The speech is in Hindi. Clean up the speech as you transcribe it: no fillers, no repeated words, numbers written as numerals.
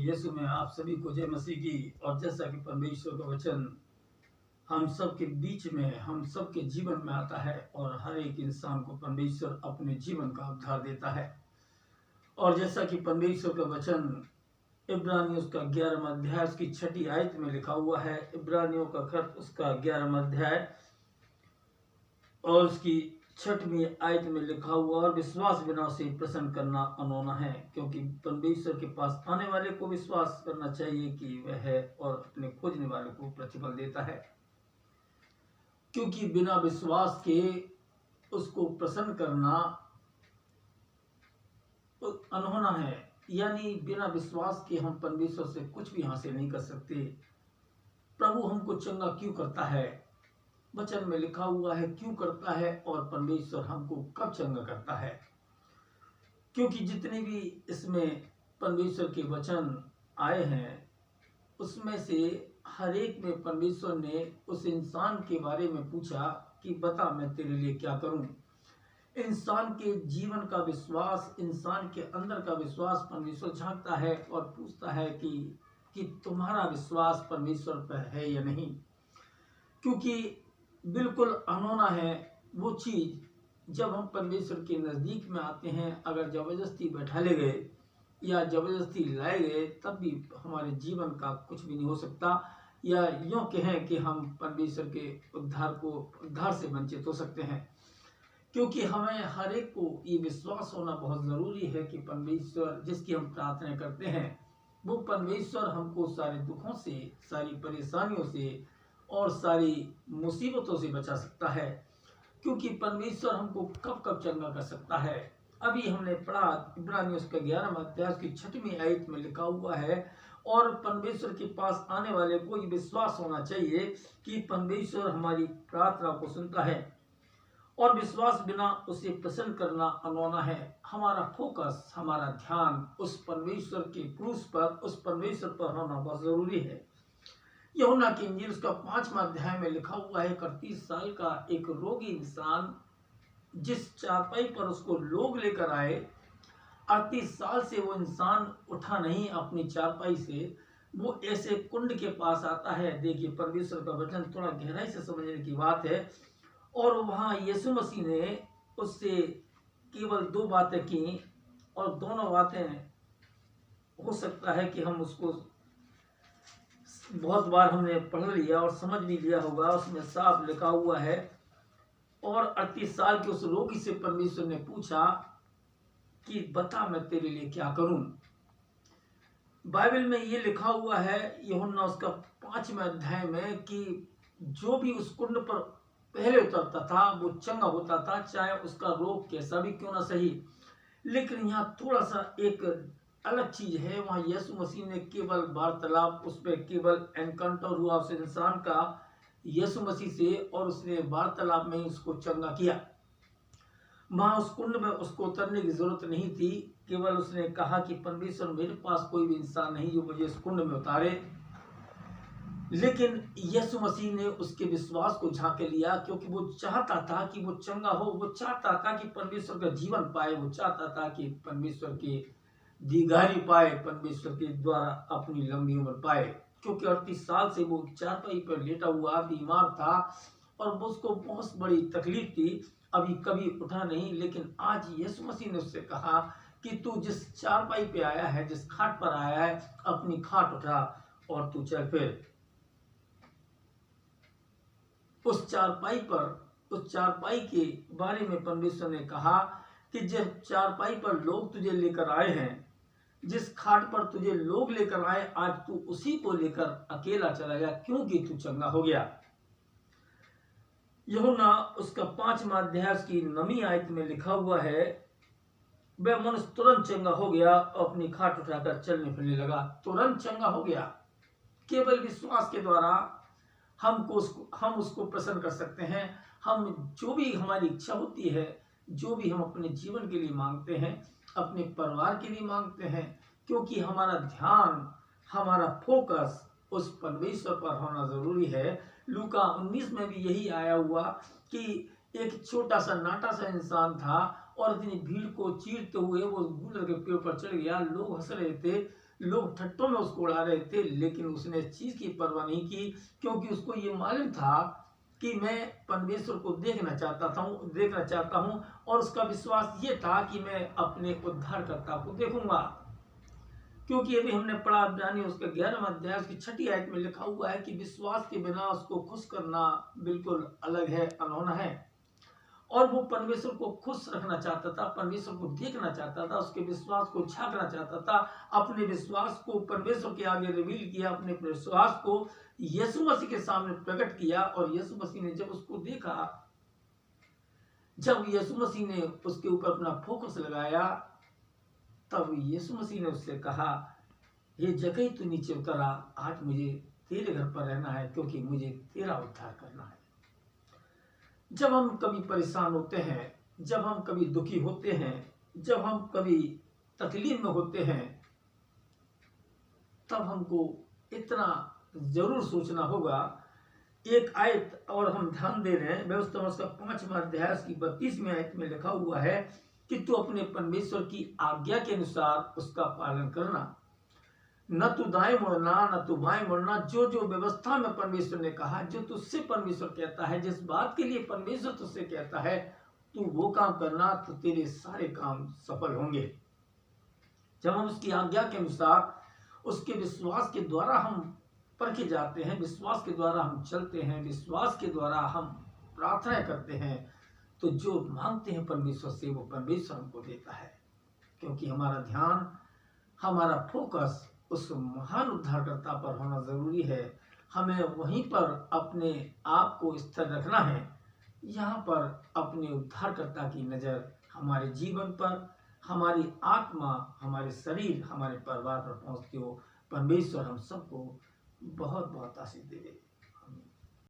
यीशु में आप सभी को जय मसीह की। और जैसा कि परमेश्वर का वचन हम सब के बीच में, हम सब के जीवन में आता है और हर एक इंसान को परमेश्वर अपने जीवन का उद्धार देता है। और जैसा कि परमेश्वर का वचन इब्रानियों उसका 11वां अध्याय उसकी 6ठी आयत में लिखा हुआ है। इब्रानियों का खत उसका 11वां अध्याय और उसकी 6वीं आयत में लिखा हुआ, और विश्वास बिना उसे प्रसन्न करना अनोना है, क्योंकि परमेश्वर के पास आने वाले को विश्वास करना चाहिए कि वह है और अपने खोजने वाले को प्रतिफल देता है। क्योंकि बिना विश्वास के उसको प्रसन्न करना अनहोना है, यानी बिना विश्वास के हम परमेश्वर से कुछ भी हासिल नहीं कर सकते। प्रभु हमको चंगा क्यों करता है? वचन में लिखा हुआ है क्यों करता है, और परमेश्वर हमको कब चंगा करता है। क्योंकि जितने भी इसमें परमेश्वर के वचन आए हैं उसमें से हर एक में परमेश्वर ने उस इंसान के बारे में पूछा कि बता मैं तेरे लिए क्या करूं। इंसान के जीवन का विश्वास, इंसान के अंदर का विश्वास परमेश्वर झांकता है और पूछता है कि तुम्हारा विश्वास परमेश्वर पर है या नहीं। क्योंकि बिल्कुल अनोना है वो चीज जब हम परमेश्वर के नजदीक में आते हैं। अगर जबरदस्ती बैठा ले गए या जबरदस्ती लाए गए तब भी हमारे जीवन का कुछ भी नहीं हो सकता, या यूं कहें कि हम परमेश्वर के उद्धार से वंचित हो सकते हैं। क्योंकि हमें हर एक को ये विश्वास होना बहुत जरूरी है कि परमेश्वर जिसकी हम प्रार्थना करते हैं वो परमेश्वर हमको सारे दुखों से, सारी परेशानियों से और सारी मुसीबतों से बचा सकता है। क्योंकि परमेश्वर हमको कब कब चंगा कर सकता है। अभी हमने पढ़ा इब्रानियों का 11वां अध्याय की 6वीं आयत में लिखा हुआ है, और परमेश्वर के पास आने वाले को ये विश्वास होना चाहिए कि परमेश्वर हमारी प्रार्थना को सुनता है, और विश्वास बिना उसे प्रसन्न करना अनोना है। हमारा फोकस, हमारा ध्यान उस परमेश्वर के क्रूस पर, उस परमेश्वर पर होना बहुत जरूरी है। यूहन्ना की इंजील उसका 5वां अध्याय में लिखा हुआ है, 38 साल का एक रोगी इंसान जिस चारपाई पर उसको लोग लेकर आए, 38 साल से वो इंसान उठा नहीं अपनी चारपाई से। वो ऐसे कुंड के पास आता है। देखिए परमेश्वर का वचन थोड़ा गहराई से समझने की बात है। और वहां यीशु मसीह ने उससे केवल 2 बातें की, और दोनों बातें हो सकता है कि हम उसको बहुत बार हमने पढ़ लिया और समझ भी लिया होगा। उसमें साफ लिखा हुआ है, और 38 साल के उस रोगी से परमेश्वर ने पूछा कि बता मैं तेरे लिए क्या करूं। बाइबल में ये लिखा हुआ है यूहन्ना उसका 5वां अध्याय में कि जो भी उस कुंड पर पहले उतरता था वो चंगा होता था, चाहे उसका रोग कैसा भी क्यों ना सही। लेकिन यहाँ थोड़ा सा एक अलग चीज है। वहां यीशु मसीह ने केवल वार्तालाप, उस पर केवल एनकाउंटर हुआ उस इंसान का यीशु मसीह से, और उसने वार्तालाप में ही उसको चंगा किया। वहां उस कुंड में उसको उतरने की जरूरत नहीं थी। केवल उसने कहा कि परमेश्वर मेरे पास कोई भी इंसान नहीं जो मुझे इस कुंड में उतारे। लेकिन यीशु मसीह ने उसके विश्वास को झांक लिया, क्योंकि वो चाहता था कि वो चंगा हो। वो चाहता था कि परमेश्वर का जीवन पाए। वो चाहता था कि परमेश्वर की दीर्घायु पाए, परमेश्वर के द्वारा अपनी लंबी उम्र पाए। क्योंकि 38 साल से वो चारपाई पर लेटा हुआ बीमार था और उसको बहुत बड़ी तकलीफ थी। अभी कभी उठा नहीं, लेकिन आज यीशु मसीह ने उससे कहा कि तू जिस चारपाई पे आया है, जिस खाट पर आया है, अपनी खाट उठा और तू चल फिर। उस चारपाई के बारे में परमेश्वर ने कहा कि जिस चारपाई पर लोग तुझे लेकर आए हैं, जिस खाट पर तुझे लोग लेकर आए, आज तू उसी को लेकर अकेला चला गया, क्योंकि तू चंगा हो गया। यूहन्ना उसका 5वां अध्याय की 9वीं आयत में लिखा हुआ है, वह मनुष्य तुरंत चंगा हो गया और अपनी खाट उठाकर चलने फिरने लगा। तुरंत चंगा हो गया। केवल विश्वास के द्वारा हम उसको प्रसन्न कर सकते हैं। हम जो भी हमारी इच्छा होती है, जो भी हम अपने जीवन के लिए मांगते हैं, अपने परिवार के लिए मांगते हैं, क्योंकि हमारा ध्यान, हमारा फोकस उस परमेश्वर पर होना जरूरी है। लूका 19 में भी यही आया हुआ कि एक छोटा सा नाटा सा इंसान था और इतनी भीड़ को चीरते हुए वो गूलर के पेड़ पर चढ़ गया। लोग हंस रहे थे, लोग ठट्टों में उसको उड़ा रहे थे, लेकिन उसने इस चीज की परवाह नहीं की, क्योंकि उसको ये मालूम था कि मैं परमेश्वर को देखना चाहता हूँ, और उसका विश्वास ये था कि मैं अपने उद्धारकर्ता को देखूंगा। क्योंकि अभी हमने पढ़ा अध्याय उसके 11वें अध्याय उसकी 6ठी आयत में लिखा हुआ है कि विश्वास के बिना उसको खुश करना बिल्कुल अलग है, अनहोना है। और वो परमेश्वर को खुश रखना चाहता था, परमेश्वर को देखना चाहता था, उसके विश्वास को झांकना चाहता था, अपने विश्वास को परमेश्वर के आगे रिवील किया, अपने विश्वास को यीशु मसीह के सामने प्रकट किया। और यीशु मसीह ने जब उसको देखा, जब यीशु मसीह ने उसके ऊपर अपना फोकस लगाया, तब यीशु मसीह ने उससे कहा, ये जगह तू नीचे उतरा, आज मुझे तेरे घर पर रहना है, क्योंकि मुझे तेरा उद्धार करना है। जब हम कभी परेशान होते हैं, जब हम कभी दुखी होते हैं, जब हम कभी तकलीफ में होते हैं, तब हमको इतना जरूर सोचना होगा। एक आयत और हम ध्यान दे रहे हैं, व्यवस्था उसका 5वां अध्याय की 32वीं आयत में लिखा हुआ है कि तू अपने परमेश्वर की आज्ञा के अनुसार उसका पालन करना, न तू दाएं मुड़ना न तू बाएं मुड़ना। जो जो व्यवस्था में परमेश्वर ने कहा, जो तुझसे परमेश्वर कहता है, जिस बात के लिए परमेश्वर तुझसे कहता है, तू वो काम करना, तो तेरे सारे काम सफल होंगे। जब हम उसकी आज्ञा के अनुसार, उसके विश्वास के द्वारा हम परखे जाते हैं, विश्वास के द्वारा हम चलते हैं, विश्वास के द्वारा हम प्रार्थना करते हैं, तो जो मांगते हैं परमेश्वर से, वो परमेश्वर हमको देता है। क्योंकि हमारा ध्यान, हमारा फोकस उस महान उद्धारकर्ता पर होना जरूरी है। हमें वहीं पर अपने आप को स्थिर रखना है। यहाँ पर अपने उद्धारकर्ता की नज़र हमारे जीवन पर, हमारी आत्मा, हमारे शरीर, हमारे परिवार पर पहुँचती हो। परमेश्वर हम सबको बहुत बहुत आशीष देवे।